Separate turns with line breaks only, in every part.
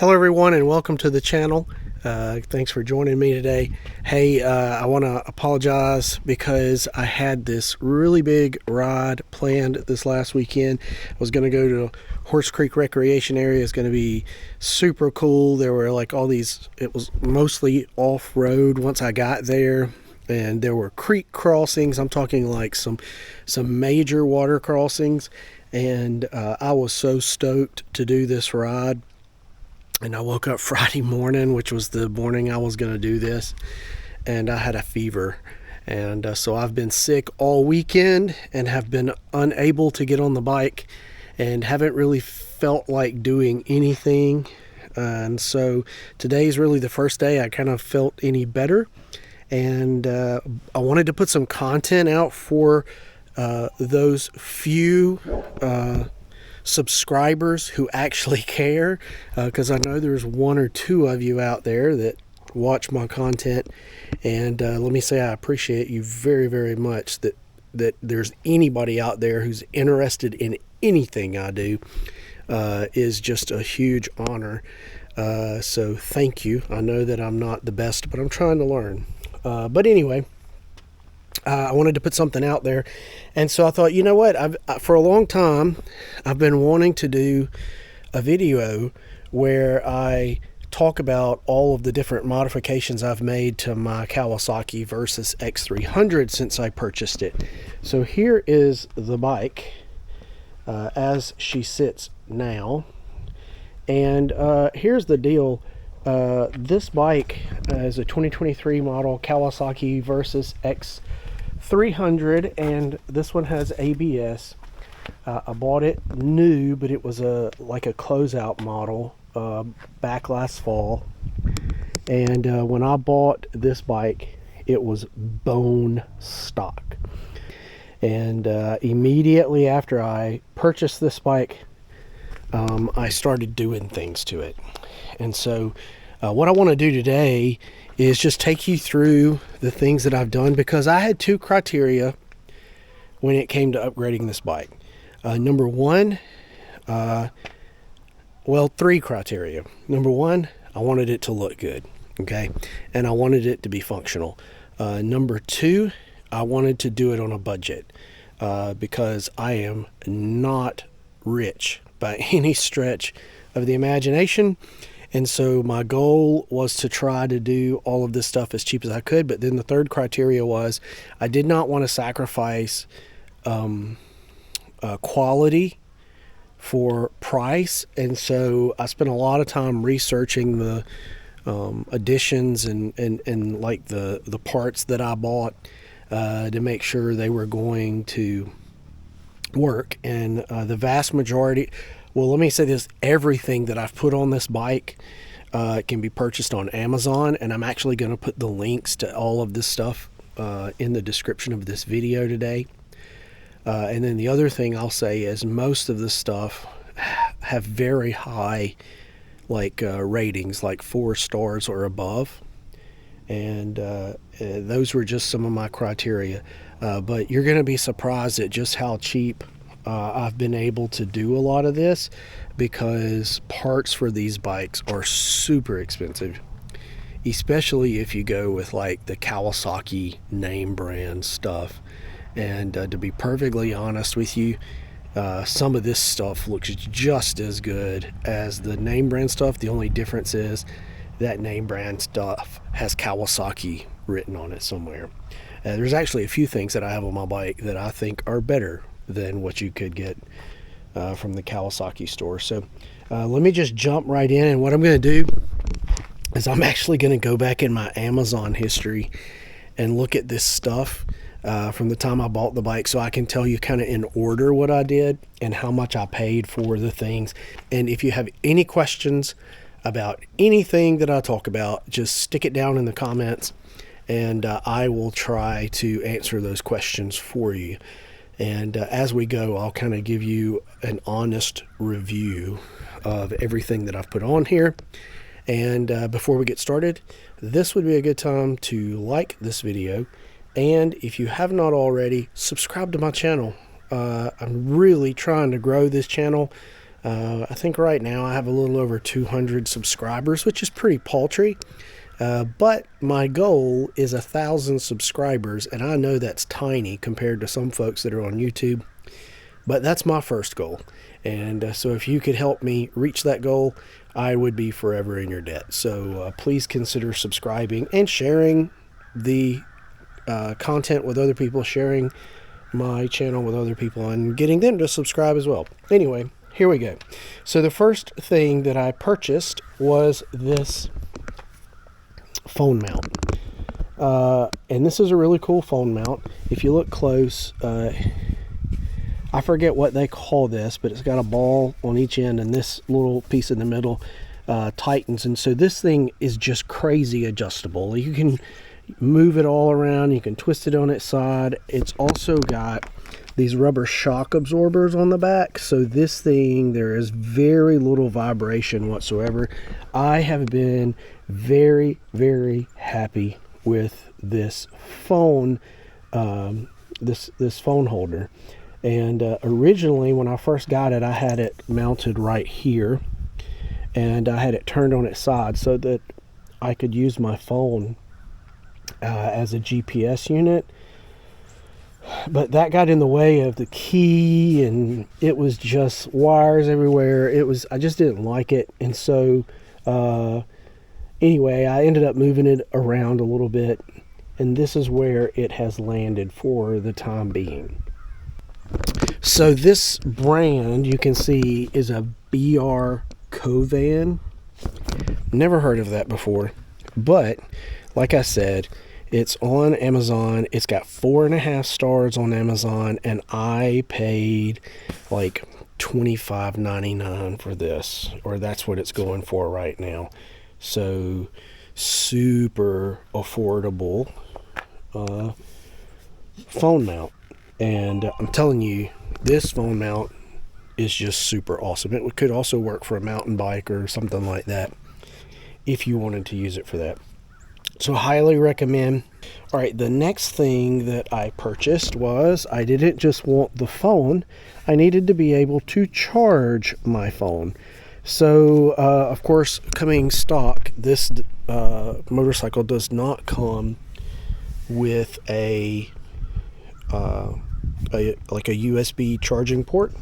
Hello everyone and welcome to the channel. Thanks for joining me today. Hey, I want to apologize because I had this really big ride planned this last weekend. I was going to go to Horse Creek Recreation Area. It's going to be super cool. There were like all these, it was mostly off-road once I got there. And there were creek crossings. I'm talking like some major water crossings. And I was so stoked to do this ride. And I woke up Friday morning, which was the morning I was going to do this, and I had a fever. And so I've been sick all weekend and have been unable to get on the bike and haven't really felt like doing anything. And so today's really the first day I kind of felt any better. And I wanted to put some content out for those few subscribers who actually care, because I know there's one or two of you out there that watch my content, and let me say I appreciate you very, very much that there's anybody out there who's interested in anything I do. Is just a huge honor. So thank you. I know that I'm not the best, but I'm trying to learn. But anyway, I wanted to put something out there, and so I thought, you know what, for a long time I've been wanting to do a video where I talk about all of the different modifications I've made to my Kawasaki Versys X300 since I purchased it. So here is the bike as she sits now, and here's the deal. This bike is a 2023 model Kawasaki Versys X300, and this one has ABS. I bought it new, but it was like a closeout model back last fall. And when I bought this bike, it was bone stock. And immediately after I purchased this bike, I started doing things to it. And so what I want to do today is just take you through the things that I've done, because I had two criteria when it came to upgrading this bike. Number one, three criteria. Number one, I wanted it to look good, okay? And I wanted it to be functional. Number two, I wanted to do it on a budget, because I am not rich by any stretch of the imagination. And so my goal was to try to do all of this stuff as cheap as I could. But then the third criteria was I did not want to sacrifice quality for price. And so I spent a lot of time researching the additions and like the parts that I bought to make sure they were going to work. And the vast majority, well, let me say this, everything that I've put on this bike can be purchased on Amazon, and I'm actually going to put the links to all of this stuff in the description of this video today. And then the other thing I'll say is most of this stuff have very high ratings, like 4 stars or above. And those were just some of my criteria. But you're going to be surprised at just how cheap I've been able to do a lot of this, because parts for these bikes are super expensive, especially if you go with like the Kawasaki name brand stuff. And to be perfectly honest with you, some of this stuff looks just as good as the name brand stuff. The only difference is that name brand stuff has Kawasaki written on it somewhere. There's actually a few things that I have on my bike that I think are better than what you could get from the Kawasaki store. So let me just jump right in, and what I'm going to do is I'm actually going to go back in my Amazon history and look at this stuff from the time I bought the bike, so I can tell you kind of in order what I did and how much I paid for the things. And if you have any questions about anything that I talk about, just stick it down in the comments, and I will try to answer those questions for you. And as we go, I'll kind of give you an honest review of everything that I've put on here. And before we get started, this would be a good time to like this video. And if you have not already, subscribe to my channel. I'm really trying to grow this channel. I think right now I have a little over 200 subscribers, which is pretty paltry. But my goal is 1,000 subscribers, and I know that's tiny compared to some folks that are on YouTube, but that's my first goal. And so if you could help me reach that goal, I would be forever in your debt. So please consider subscribing and sharing the content with other people, sharing my channel with other people, and getting them to subscribe as well. Anyway, here we go. So the first thing that I purchased was this phone mount. And this is a really cool phone mount. If you look close, I forget what they call this, but it's got a ball on each end, and this little piece in the middle tightens. And so this thing is just crazy adjustable. You can move it all around. You can twist it on its side. It's also got these rubber shock absorbers on the back. So this thing, there is very little vibration whatsoever. I have been very, very happy with this phone, this phone holder. And originally, when I first got it, I had it mounted right here, and I had it turned on its side so that I could use my phone as a GPS unit. But that got in the way of the key, and it was just wires everywhere. I just didn't like it. And so anyway, I ended up moving it around a little bit, and this is where it has landed for the time being. So this brand, you can see, is a BR Covan. Never heard of that before, but like I said, it's on Amazon. It's got 4.5 stars on Amazon, and I paid like $25.99 for this, or that's what it's going for right now. So super affordable phone mount. And I'm telling you, this phone mount is just super awesome. It could also work for a mountain bike or something like that if you wanted to use it for that. So highly recommend. All right, the next thing that I purchased was, I didn't just want the phone, I needed to be able to charge my phone. So of course, coming stock, this motorcycle does not come with like a USB charging port.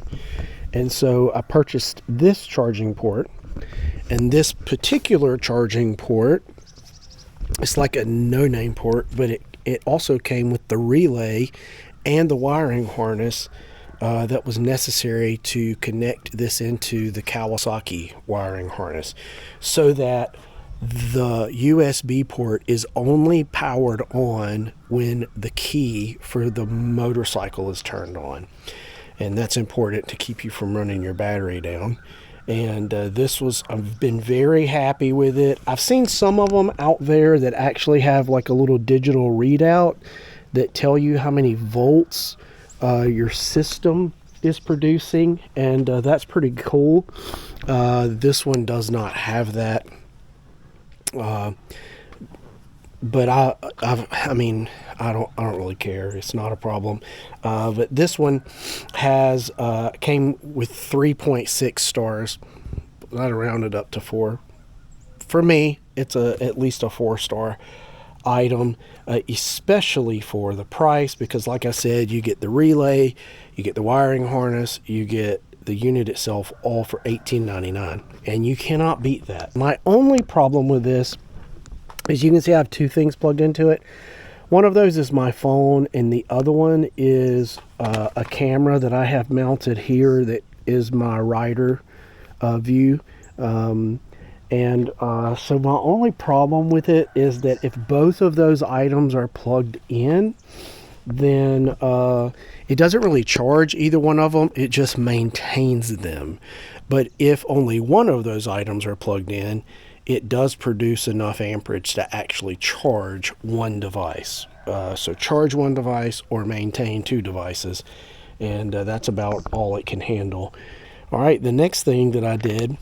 And so I purchased this charging port, and this particular charging port, it's like a no-name port, but it also came with the relay and the wiring harness that was necessary to connect this into the Kawasaki wiring harness, so that the USB port is only powered on when the key for the motorcycle is turned on. And that's important to keep you from running your battery down. And I've been very happy with it. I've seen some of them out there that actually have like a little digital readout that tell you how many volts your system is producing, and that's pretty cool. This one does not have that. But I mean, I don't really care. It's not a problem. But this one came with 3.6 stars. That rounded up to 4. For me, it's at least a 4-star item, especially for the price, because like I said, you get the relay, you get the wiring harness, you get the unit itself, all for $18.99, and you cannot beat that. My only problem with this is, you can see I have 2 things plugged into it. One of those is my phone, and the other one is a camera that I have mounted here that is my rider view. So my only problem with it is that if both of those items are plugged in, then it doesn't really charge either one of them. It just maintains them. But if only one of those items are plugged in, it does produce enough amperage to actually charge one device. So charge one device or maintain 2 devices, and that's about all it can handle. All right, the next thing that I did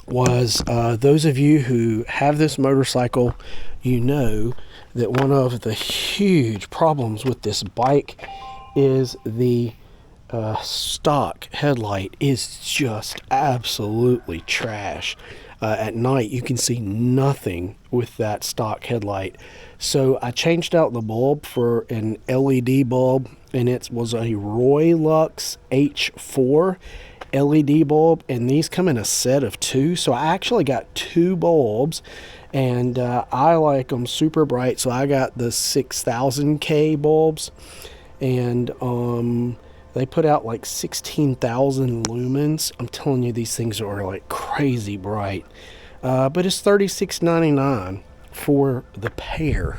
was, those of you who have this motorcycle, you know that one of the huge problems with this bike is the stock headlight is just absolutely trash. At night, you can see nothing with that stock headlight. So I changed out the bulb for an LED bulb, and it was a Roylux H4 LED bulb, and these come in a set of two. So I actually got two bulbs, and I like them super bright. So I got the 6000K bulbs, and they put out like 16,000 lumens. I'm telling you, these things are like crazy bright. But it's $36.99 for the pair.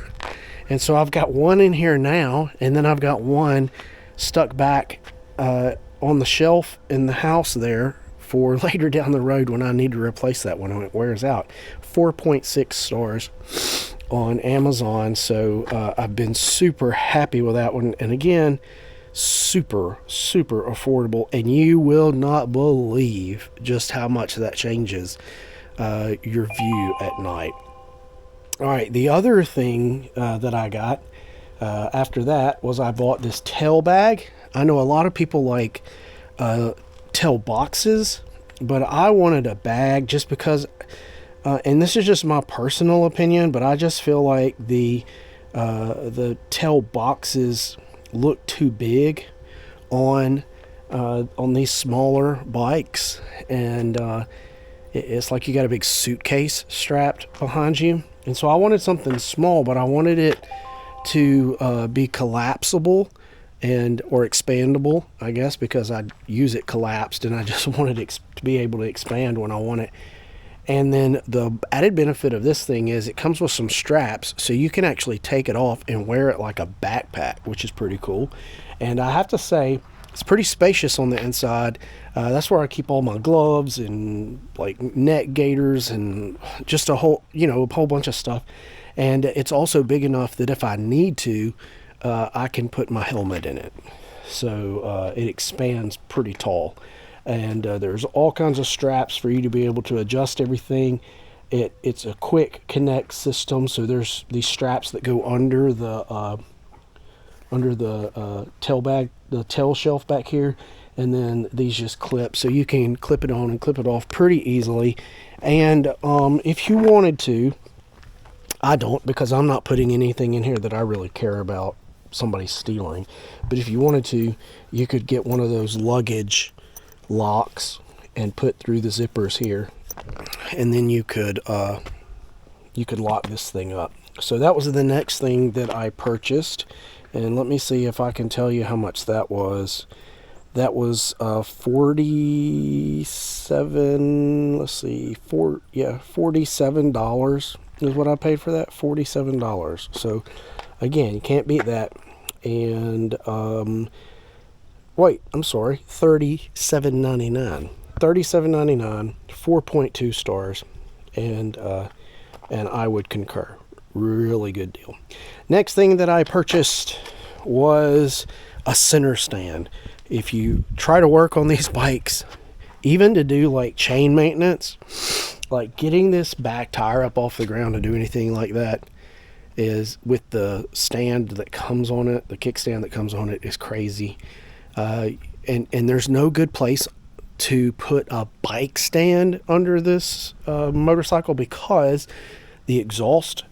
And so I've got one in here now, and then I've got one stuck back on the shelf in the house there for later down the road when I need to replace that one when it wears out. 4.6 stars on Amazon. So I've been super happy with that one. And again, super affordable, and you will not believe just how much that changes your view at night. All right, the other thing that I got after that was I bought this tail bag. I know a lot of people like tail boxes, but I wanted a bag just because, and this is just my personal opinion, but I just feel like the tail boxes look too big on these smaller bikes, and it's like you got a big suitcase strapped behind you. And so I wanted something small, but I wanted it to be collapsible and or expandable, I guess, because I use it collapsed, and I just wanted it to be able to expand when I want it. And then the added benefit of this thing is it comes with some straps, so you can actually take it off and wear it like a backpack, which is pretty cool. And I have to say, it's pretty spacious on the inside. That's where I keep all my gloves and like neck gaiters and just a whole bunch of stuff. And it's also big enough that if I need to, I can put my helmet in it. So it expands pretty tall. And there's all kinds of straps for you to be able to adjust everything. It's a quick connect system, so there's these straps that go under the tail bag, the tail shelf back here, and then these just clip, so you can clip it on and clip it off pretty easily. And if you wanted to, I don't, because I'm not putting anything in here that I really care about somebody stealing. But if you wanted to, you could get one of those luggage locks and put through the zippers here, and then you could lock this thing up. So that was the next thing that I purchased, and let me see if I can tell you how much that was. That was $47 is what I paid for that. $47. So again, you can't beat that. And wait, I'm sorry, $37.99. $37.99, 4.2 stars, and I would concur. Really good deal. Next thing that I purchased was a center stand. If you try to work on these bikes, even to do like chain maintenance, like getting this back tire up off the ground to do anything like that is, with the stand that comes on it, the kickstand that comes on it, is crazy. And there's no good place to put a bike stand under this motorcycle, because the exhaust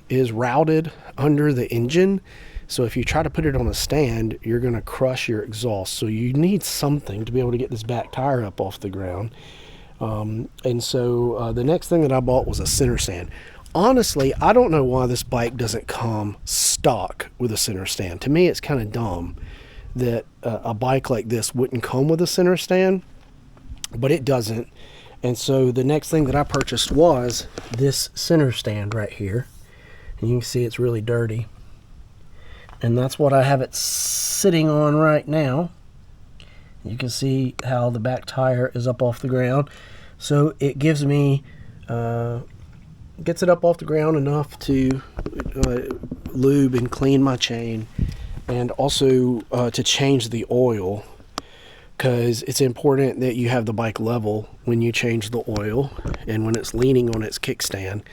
is routed under the engine. So if you try to put it on a stand, you're going to crush your exhaust. So you need something to be able to get this back tire up off the ground. And so the next thing that I bought was a center stand. Honestly, I don't know why this bike doesn't come stock with a center stand. To me, it's kind of dumb that a bike like this wouldn't come with a center stand, but it doesn't. And so the next thing that I purchased was this center stand right here. And you can see it's really dirty. And that's what I have it sitting on right now. You can see how the back tire is up off the ground. So it gives me, gets it up off the ground enough to lube and clean my chain, and also to change the oil, because it's important that you have the bike level when you change the oil, and when it's leaning on its kickstand,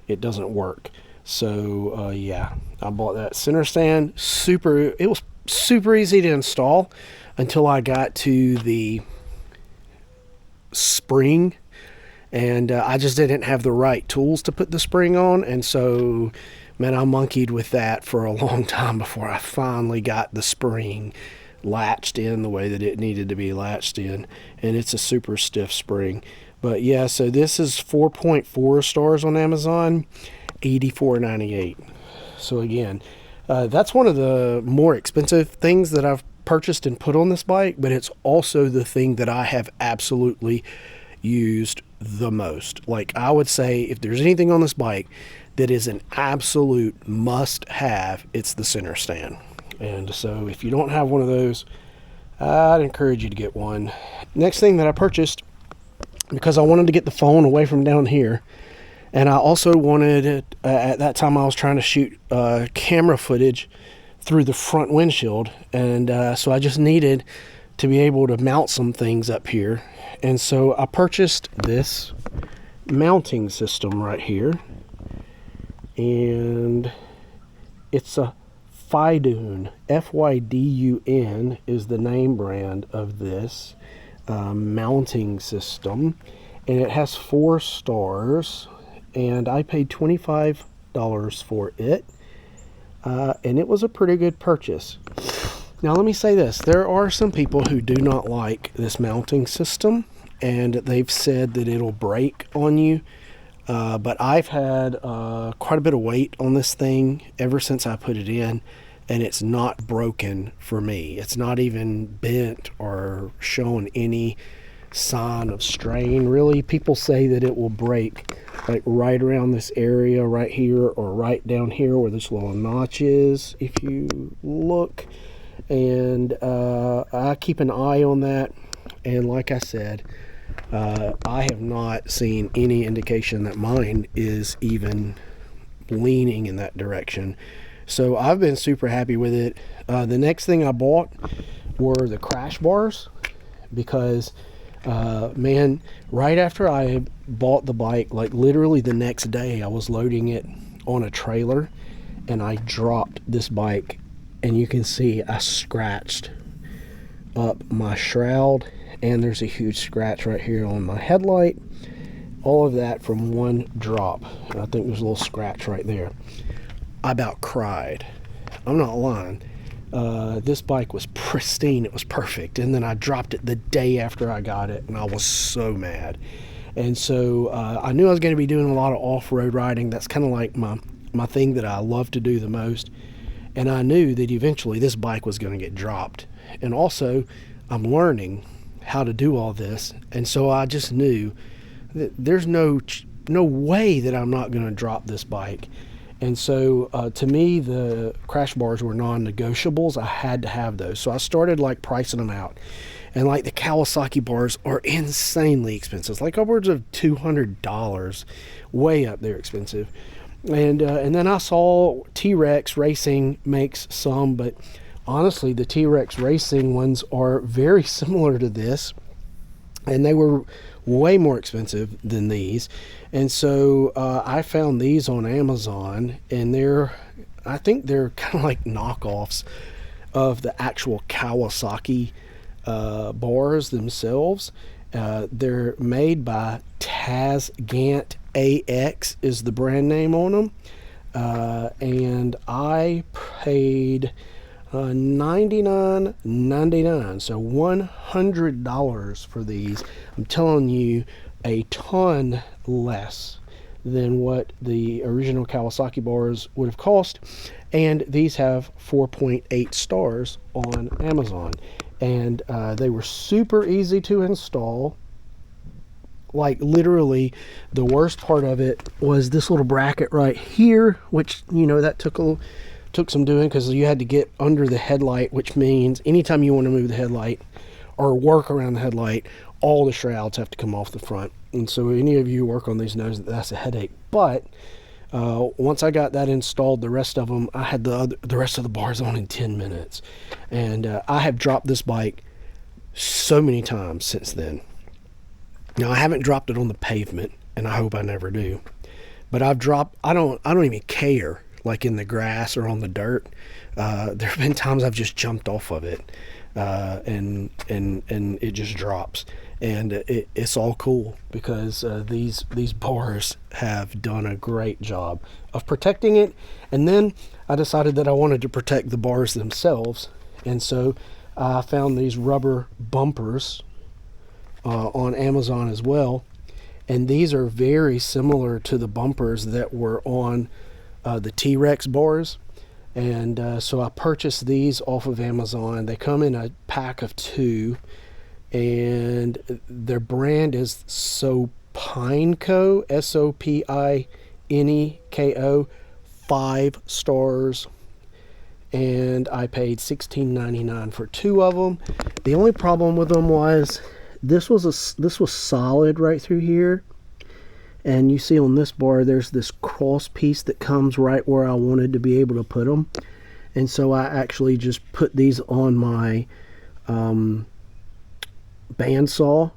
it doesn't work. So yeah, I bought that center stand. It was super easy to install. until I got to the spring, and I just didn't have the right tools to put the spring on. And so, man, I monkeyed with that for a long time before I finally got the spring latched in the way that it needed to be latched in. And it's a super stiff spring. But yeah, so this is 4.4 stars on Amazon, $84.98. So again, that's one of the more expensive things that I've purchased and put on this bike, but it's also the thing that I have absolutely used the most. Like, I would say if there's anything on this bike that is an absolute must have, it's the center stand. And so if you don't have one of those, I'd encourage you to get one. Next thing that I purchased, because I wanted to get the phone away from down here, and I also wanted it, at that time I was trying to shoot camera footage through the front windshield, and so I just needed to be able to mount some things up here. And so I purchased this mounting system right here, and it's a Fydun. Fydun is the name brand of this mounting system, and it has 4 stars, and I paid $25 for it, and it was a pretty good purchase. Now let me say this, there are some people who do not like this mounting system, and they've said that it'll break on you, but I've had quite a bit of weight on this thing ever since I put it in, and it's not broken for me. It's not even bent or shown any sign of strain, really. People say that it will break like right around this area right here, or right down here where this little notch is, if you look. And I keep an eye on that, and like I said, I have not seen any indication that mine is even leaning in that direction. So I've been super happy with it. The next thing I bought were the crash bars, because man, right after I bought the bike, like literally the next day, I was loading it on a trailer and I dropped this bike, and you can see I scratched up my shroud, and there's a huge scratch right here on my headlight. All of that from one drop. And I think there's a little scratch right there. I about cried. I'm not lying. This bike was pristine. It was perfect. And then I dropped it the day after I got it, and I was so mad. And so I knew I was going to be doing a lot of off-road riding. That's kind of like my thing that I love to do the most. And I knew that eventually this bike was going to get dropped. And also, I'm learning how to do all this. And so I just knew that there's no way that I'm not going to drop this bike. And so to me, the crash bars were non-negotiables. I had to have those. So I started like pricing them out. And like the Kawasaki bars are insanely expensive, like upwards of $200, way up there expensive. And then I saw T-Rex Racing makes some, but honestly, the T-Rex Racing ones are very similar to this, and they were way more expensive than these. And so I found these on Amazon, and I think they're kind of like knockoffs of the actual Kawasaki bars themselves. They're made by Tasgant AX is the brand name on them, and I paid $99.99, so $100 for these. I'm telling you, a ton less than what the original Kawasaki bars would have cost. And these have 4.8 stars on Amazon, and they were super easy to install. Like literally, the worst part of it was this little bracket right here, which, you know, that took some doing, because you had to get under the headlight, which means anytime you want to move the headlight or work around the headlight, all the shrouds have to come off the front. And so any of you who work on these knows that that's a headache. But once I got that installed, the rest of them, I had the rest of the bars on in 10 minutes. And I have dropped this bike so many times since then. Now, I haven't dropped it on the pavement, and I hope I never do. But I don't even care, like in the grass or on the dirt. There have been times I've just jumped off of it. and it just drops. And it's all cool because these bars have done a great job of protecting it. And then I decided that I wanted to protect the bars themselves, and so I found these rubber bumpers on Amazon as well. And these are very similar to the bumpers that were on the T-Rex bars. And so I purchased these off of Amazon. They come in a pack of 2, and their brand is Sopineko, Sopineko, 5 stars. And I paid $16.99 for 2 of them. The only problem with them was this was solid right through here, and you see on this bar there's this cross piece that comes right where I wanted to be able to put them. And so I actually just put these on my bandsaw,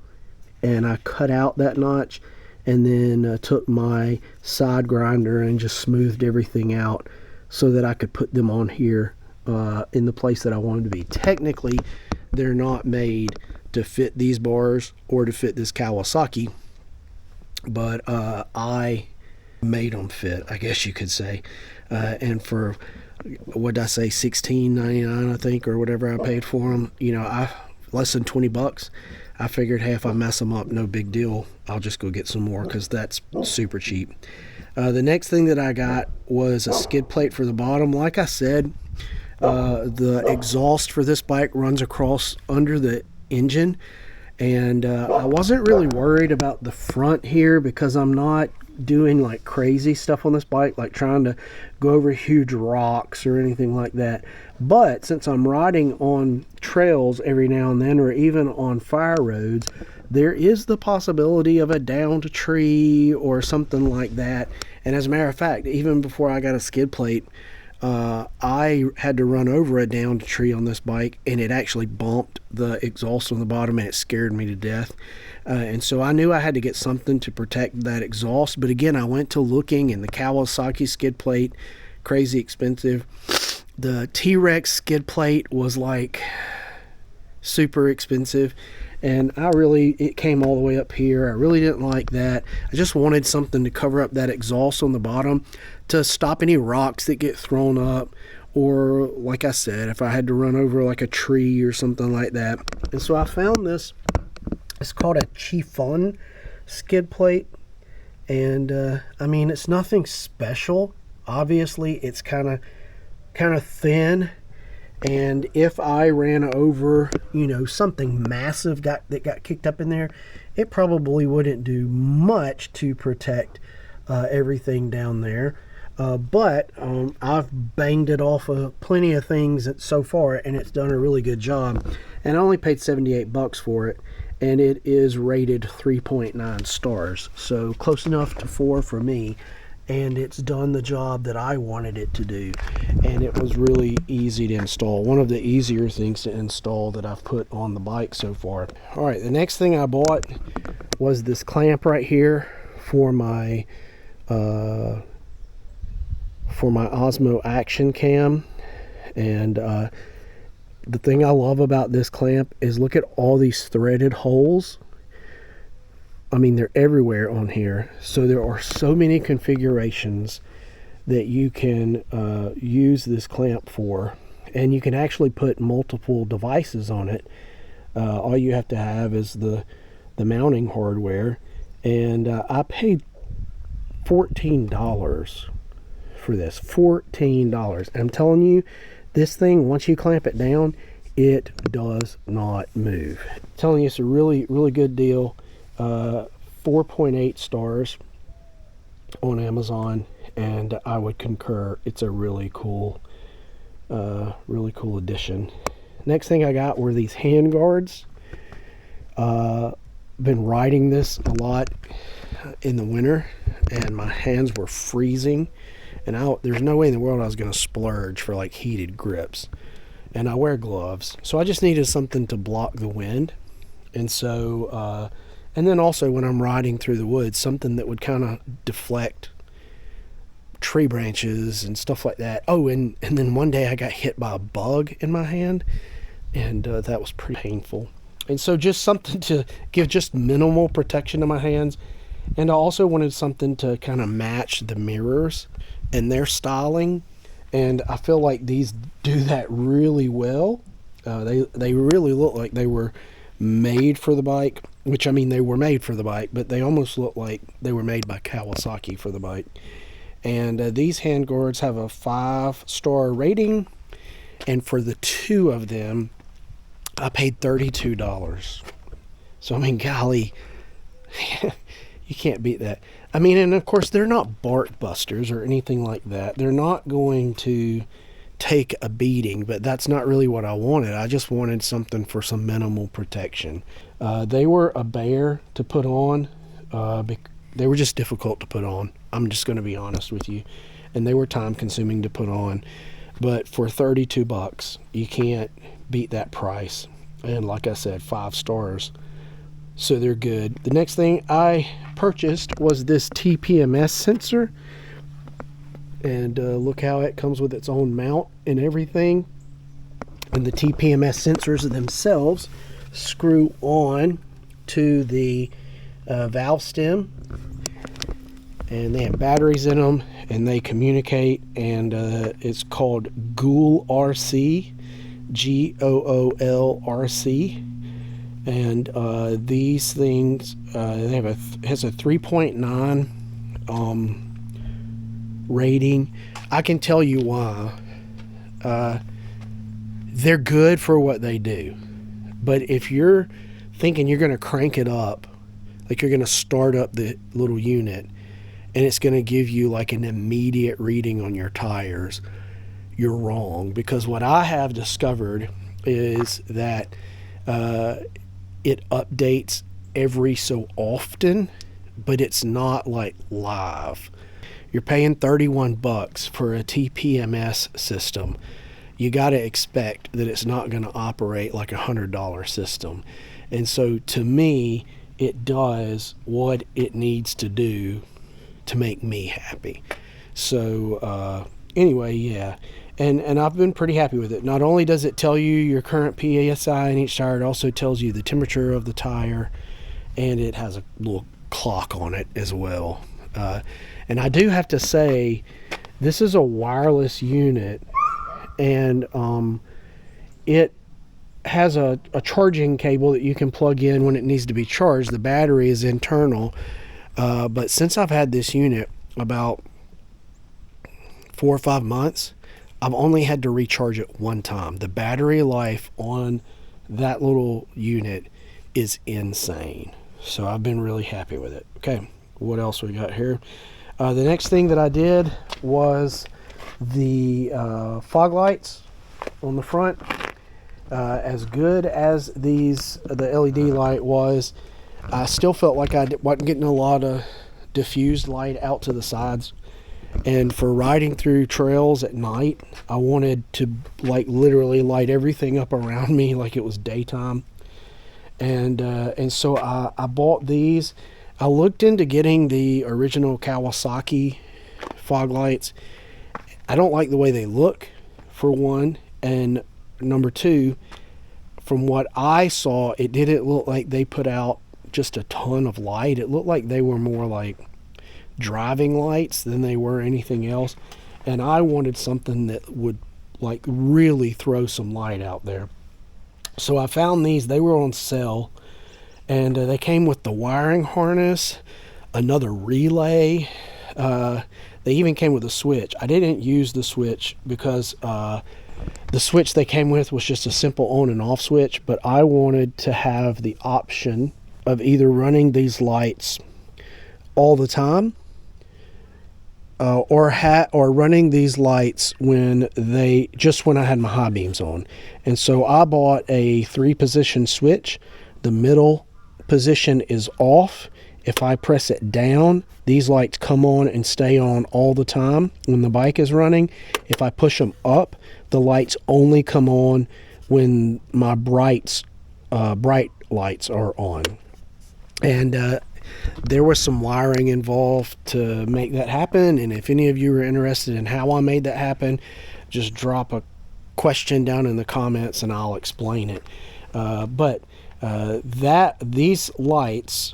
and I cut out that notch, and then took my side grinder and just smoothed everything out so that I could put them on here in the place that I wanted to be. Technically, they're not made to fit these bars or to fit this Kawasaki, but I made them fit, I guess you could say. And for, what did I say, $16.99 I think, or whatever I paid for them, less than $20. I figured, hey, if I mess them up, no big deal, I'll just go get some more, because that's super cheap. The next thing that I got was a skid plate for the bottom. Like I said, the exhaust for this bike runs across under the engine, and I wasn't really worried about the front here because I'm not doing like crazy stuff on this bike, like trying to go over huge rocks or anything like that. But since I'm riding on trails every now and then, or even on fire roads, there is the possibility of a downed tree or something like that. And as a matter of fact, even before I got a skid plate, I had to run over a downed tree on this bike, and it actually bumped the exhaust on the bottom, and it scared me to death. And so I knew I had to get something to protect that exhaust. But again, I went to looking, and the Kawasaki skid plate, crazy expensive. The T-Rex skid plate was like super expensive, and it came all the way up here. I really didn't like that. I just wanted something to cover up that exhaust on the bottom to stop any rocks that get thrown up, or like I said, if I had to run over like a tree or something like that. And so I found this. It's called a Chiffon skid plate, and I mean, it's nothing special. Obviously, it's kind of thin, and if I ran over, something massive that got kicked up in there, it probably wouldn't do much to protect everything down there. But I've banged it off of plenty of things so far, and it's done a really good job. And I only paid $78 for it, and it is rated 3.9 stars, so close enough to 4 for me. And it's done the job that I wanted it to do, and it was really easy to install. One of the easier things to install that I've put on the bike so far. All right, the next thing I bought was this clamp right here for my Osmo Action Cam. And the thing I love about this clamp is, look at all these threaded holes. I mean, they're everywhere on here. So there are so many configurations that you can use this clamp for. And you can actually put multiple devices on it. All you have to have is the mounting hardware. And I paid $14 for this. $14. I'm telling you, this thing, once you clamp it down, it does not move. I'm telling you, it's a really, really good deal. 4.8 stars on Amazon, and I would concur. It's a really cool addition. Next thing I got were these hand guards. Been riding this a lot in the winter, and my hands were freezing, and there's no way in the world I was going to splurge for like heated grips. And I wear gloves, so I just needed something to block the wind. And so and then also when I'm riding through the woods, something that would kind of deflect tree branches and stuff like that. Oh, and then one day I got hit by a bug in my hand and that was pretty painful. And so just something to give just minimal protection to my hands. And I also wanted something to kind of match the mirrors and their styling. And I feel like these do that really well. They really look like they were made for the bike, which I mean they were made for the bike, but they almost look like they were made by Kawasaki for the bike. And these handguards have a 5-star rating, and for the two of them, I paid $32. So I mean, golly, you can't beat that. I mean, and of course, they're not bark busters or anything like that. They're not going to take a beating, but that's not really what I wanted. I just wanted something for some minimal protection. They were a bear to put on. They were just difficult to put on. I'm just going to be honest with you. And they were time consuming to put on. But for $32, you can't beat that price. And like I said, 5 stars. So they're good. The next thing I purchased was this TPMS sensor. And look how it comes with its own mount and everything. And the TPMS sensors themselves screw on to the valve stem. And they have batteries in them, and they communicate. And it's called Gool RC, GOOLRC. And these things, they have has a 3.9 rating. I can tell you why. They're good for what they do. But if you're thinking you're going to crank it up, like you're going to start up the little unit, and it's going to give you like an immediate reading on your tires, you're wrong. Because what I have discovered is that it updates every so often, but it's not like live. You're paying $31 for a TPMS system. You got to expect that it's not going to operate like a $100 system. And so to me, it does what it needs to do to make me happy. So anyway, yeah. And I've been pretty happy with it. Not only does it tell you your current PSI in each tire, it also tells you the temperature of the tire, and it has a little clock on it as well. And I do have to say, this is a wireless unit, and it has a charging cable that you can plug in when it needs to be charged. The battery is internal, but since I've had this unit about 4 or 5 months, I've only had to recharge it one time. The battery life on that little unit is insane. So I've been really happy with it. Okay, what else we got here? The next thing that I did was the fog lights on the front. As good as the LED light was, I still felt like I wasn't getting a lot of diffused light out to the sides. And for riding through trails at night, I wanted to like literally light everything up around me like it was daytime. And so I bought these. I looked into getting the original Kawasaki fog lights. I don't like the way they look, for one, and number two, from what I saw, it didn't look like they put out just a ton of light. It looked like they were more like driving lights than they were anything else, and I wanted something that would like really throw some light out there. So I found these. They were on sale, and they came with the wiring harness, another relay. They even came with a switch. I didn't use the switch because the switch they came with was just a simple on and off switch, but I wanted to have the option of either running these lights all the time or running these lights when I had my high beams on. And so I bought a 3-position switch. The middle position is off. If I press it down, these lights come on and stay on all the time when the bike is running. If I push them up, the lights only come on when my bright lights are on. And there was some wiring involved to make that happen. And if any of you are interested in how I made that happen, just drop a question down in the comments and I'll explain it. But these lights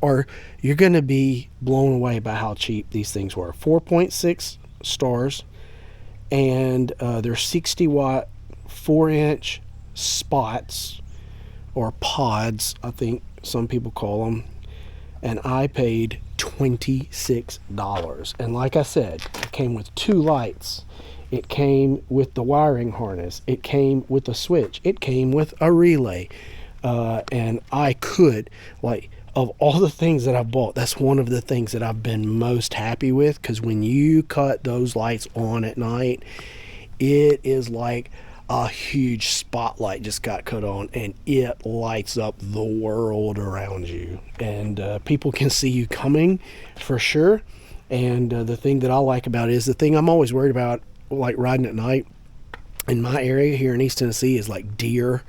are, you're going to be blown away by how cheap these things were. 4.6 stars, and they're 60 watt 4-inch spots, or pods, I think some people call them, and I paid $26. And like I said, it came with 2 lights, it came with the wiring harness, it came with a switch, it came with a relay, and I could, like, of all the things that I've bought, that's one of the things that I've been most happy with, because when you cut those lights on at night, it is like a huge spotlight just got cut on, and it lights up the world around you, and people can see you coming for sure. And the thing that I like about it is, the thing I'm always worried about, like riding at night in my area here in East Tennessee, is like deer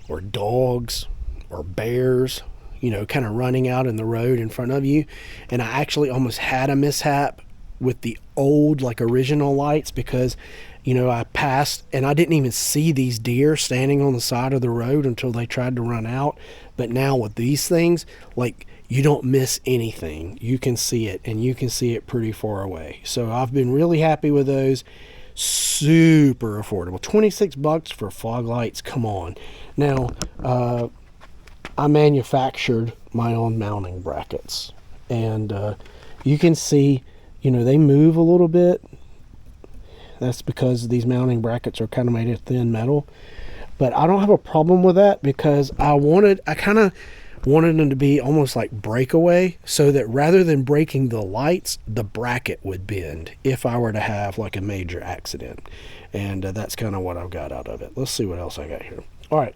or dogs or bears, you know, kind of running out in the road in front of you. And I actually almost had a mishap with the old, like, original lights, because, you know, I passed and I didn't even see these deer standing on the side of the road until they tried to run out. But now with these things, like, you don't miss anything. You can see it, and you can see it pretty far away. So I've been really happy with those. Super affordable. $26 for fog lights. Come on. Now, I manufactured my own mounting brackets, and you can see, you know, they move a little bit. That's because these mounting brackets are kind of made of thin metal, but I don't have a problem with that, because I kind of wanted them to be almost like breakaway, so that rather than breaking the lights, the bracket would bend if I were to have like a major accident. And that's kind of what I've got out of it. Let's see what else I got here. All right,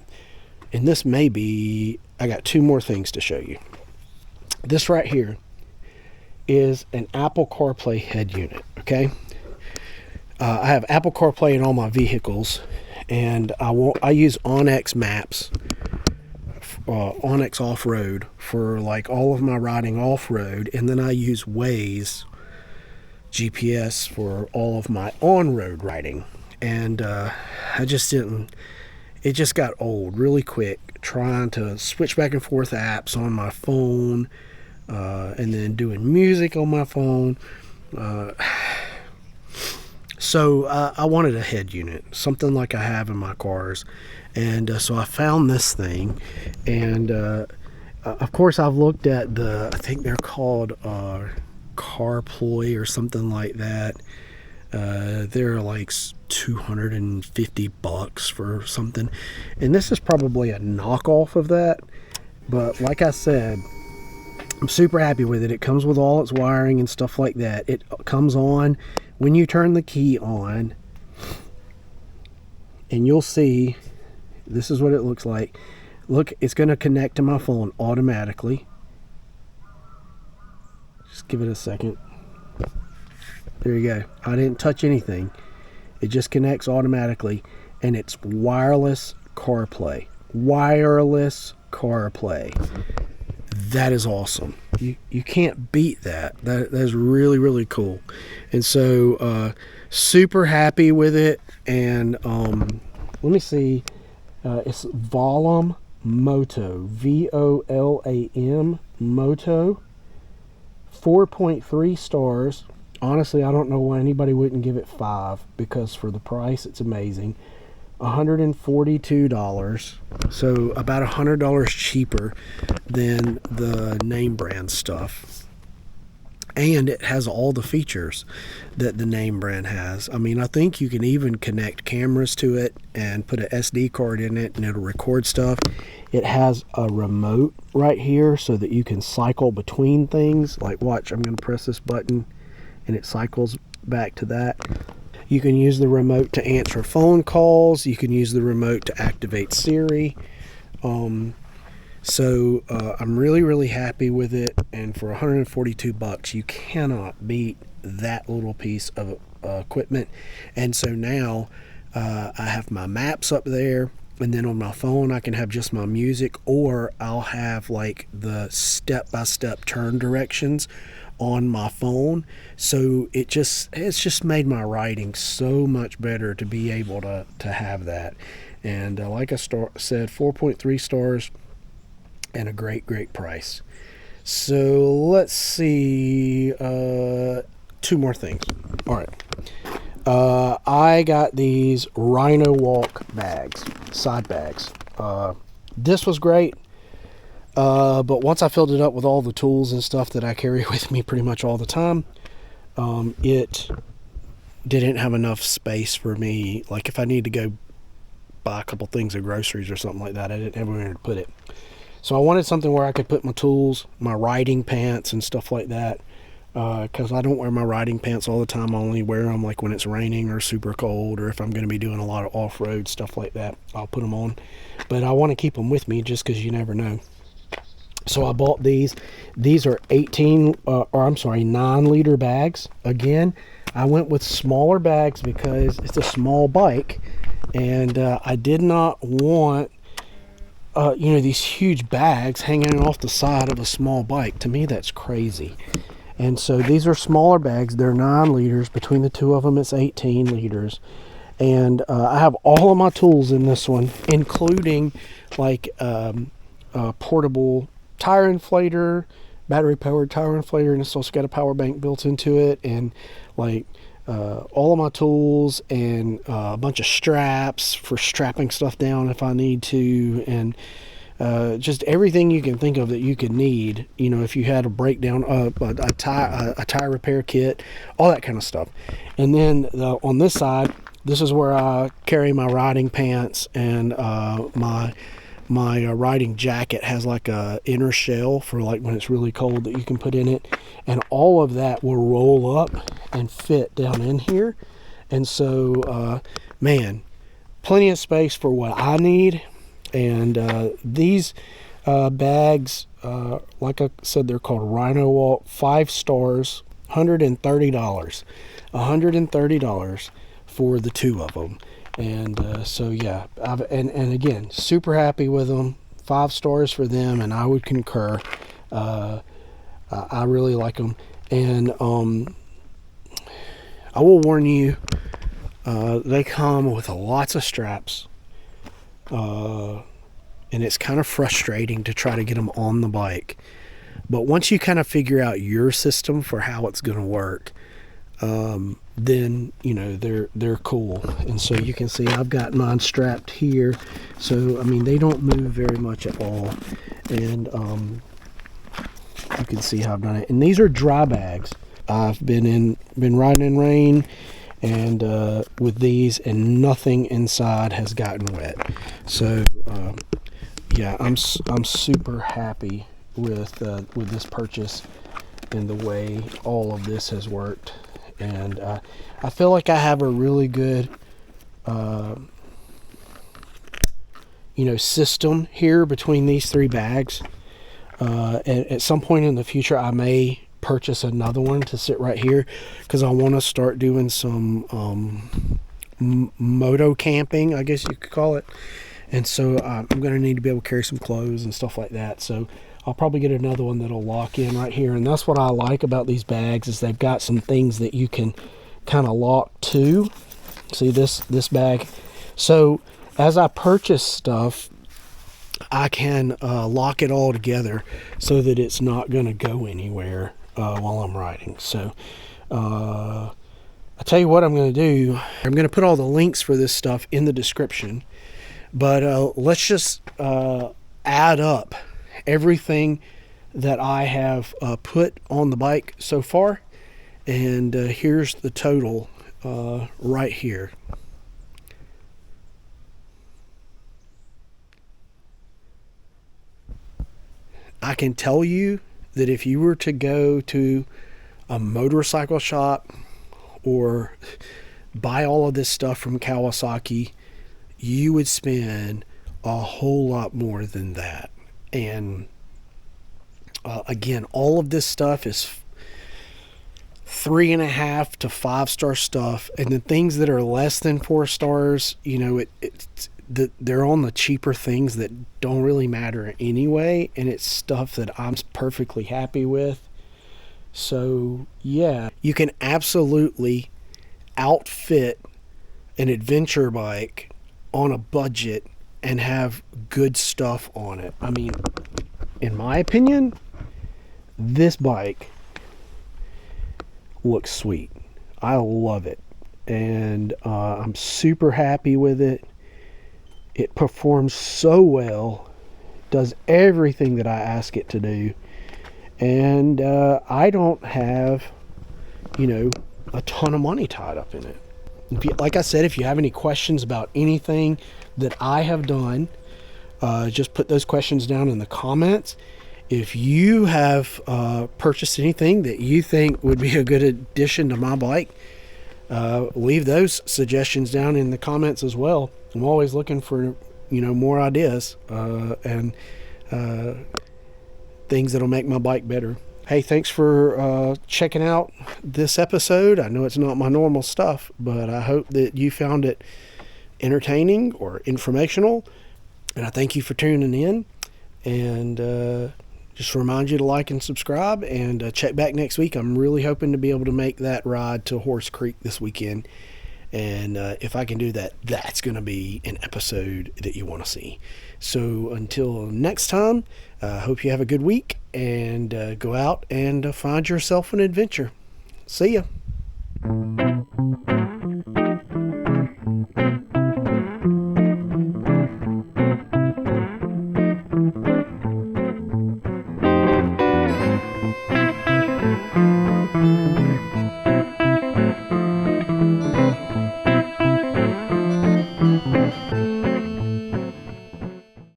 and this may be, I got 2 more things to show you. This right here is an Apple CarPlay head unit. Okay, I have Apple CarPlay in all my vehicles, and I use Onyx Maps, Onyx Off-Road, for like all of my riding off-road, and then I use Waze GPS for all of my on-road riding. And I just didn't, it just got old really quick trying to switch back and forth apps on my phone, and then doing music on my phone. So I wanted a head unit, something like I have in my cars. And so I found this thing, and of course I've looked at I think they're called CarPlay or something like that. They're like $250 for something, and this is probably a knockoff of that. But like I said, I'm super happy with it. It comes with all its wiring and stuff like that. It comes on when you turn the key on, and you'll see, this is what it looks like. Look, it's going to connect to my phone automatically. Just give it a second. There you go. I didn't touch anything. It just connects automatically, and it's wireless CarPlay. Wireless CarPlay. That is awesome. You can't beat that. That is really, really cool. And so super happy with it. And let me see. It's Volam Moto, VOLAM Moto, 4.3 stars. Honestly, I don't know why anybody wouldn't give it 5, because for the price, it's amazing. $142, so about $100 cheaper than the name brand stuff. And it has all the features that the name brand has. I mean, I think you can even connect cameras to it and put an SD card in it, and it'll record stuff. It has a remote right here so that you can cycle between things. Like, watch, I'm going to press this button and it cycles back to that. You can use the remote to answer phone calls. You can use the remote to activate Siri. So I'm really, really happy with it. And for $142, you cannot beat that little piece of equipment. And so now I have my maps up there. and then on my phone I can have just my music, or I'll have like the step-by-step turn directions on my phone. So it's just made my writing so much better to be able to have that. And like I said, 4.3 stars and a great price. So let's see, two more things. All right. I got these Rhino Walk bags, side bags. This was great, but once I filled it up with all the tools and stuff that I carry with me pretty much all the time, it didn't have enough space for me. Like if I need to go buy a couple things of groceries or something like that, I didn't have anywhere to put it. So I wanted something where I could put my tools, my riding pants and stuff like that. Because I don't wear my riding pants all the time. I only wear them like when it's raining or super cold, or if I'm going to be doing a lot of off-road stuff like that, I'll put them on. But I want to keep them with me just because you never know. So I bought these. These are 9-liter bags. Again, I went with smaller bags because it's a small bike, and I did not want these huge bags hanging off the side of a small bike. To me, that's crazy. And so these are smaller bags. They're 9 liters. Between the two of them, it's 18 liters. And I have all of my tools in this one, including like a portable tire inflator, battery-powered tire inflator, and it's also got a power bank built into it, and like all of my tools, and a bunch of straps for strapping stuff down if I need to, and just everything you can think of that you could need, if you had a breakdown, a tire repair kit, all that kind of stuff. And then on this side, this is where I carry my riding pants, and my riding jacket has like a inner shell for like when it's really cold that you can put in it, and all of that will roll up and fit down in here. And so man, plenty of space for what I need. And these bags, like I said, they're called Rhino Walk, 5 stars, $130. $130 for the two of them. And so yeah, and again, super happy with them. 5 stars for them, and I would concur. I really like them. And I will warn you, they come with lots of straps. And it's kind of frustrating to try to get them on the bike. But once you kind of figure out your system for how it's going to work, then they're cool. And so you can see I've got mine strapped here, so I mean they don't move very much at all. And you can see how I've done it. And these are dry bags. I've been riding in rain and with these, and nothing inside has gotten wet. So yeah, I'm super happy with this purchase and the way all of this has worked. And I feel like I have a really good system here between these 3 bags. At some point in the future, I may purchase another one to sit right here, because I want to start doing some moto camping, I guess you could call it. And so I'm going to need to be able to carry some clothes and stuff like that. So I'll probably get another one that'll lock in right here. And that's what I like about these bags, is they've got some things that you can kind of lock to. See this bag? So as I purchase stuff, I can lock it all together so that it's not going to go anywhere while I'm riding. So I'll tell you what I'm going to do. I'm going to put all the links for this stuff in the description. But let's just add up everything that I have put on the bike so far. And here's the total right here. I can tell you that if you were to go to a motorcycle shop or buy all of this stuff from Kawasaki, you would spend a whole lot more than that. And again, all of this stuff is 3.5 to 5 star stuff, and the things that are less than 4 stars, they're on the cheaper things that don't really matter anyway, and it's stuff that I'm perfectly happy with. So yeah, you can absolutely outfit an adventure bike on a budget and have good stuff on it. I mean, in my opinion, this bike looks sweet. I love it, and I'm super happy with it. It performs so well, does everything that I ask it to do, and I don't have, a ton of money tied up in it. Like I said, if you have any questions about anything that I have done, just put those questions down in the comments. If you have purchased anything that you think would be a good addition to my bike, leave those suggestions down in the comments as well. I'm always looking for, more ideas and things that'll make my bike better. Hey, thanks for checking out this episode. I know it's not my normal stuff, but I hope that you found it entertaining or informational. And I thank you for tuning in. And just remind you to like and subscribe, and check back next week. I'm really hoping to be able to make that ride to Horse Creek this weekend. And if I can do that, that's going to be an episode that you want to see. So until next time, I hope you have a good week, and go out and find yourself an adventure. See ya.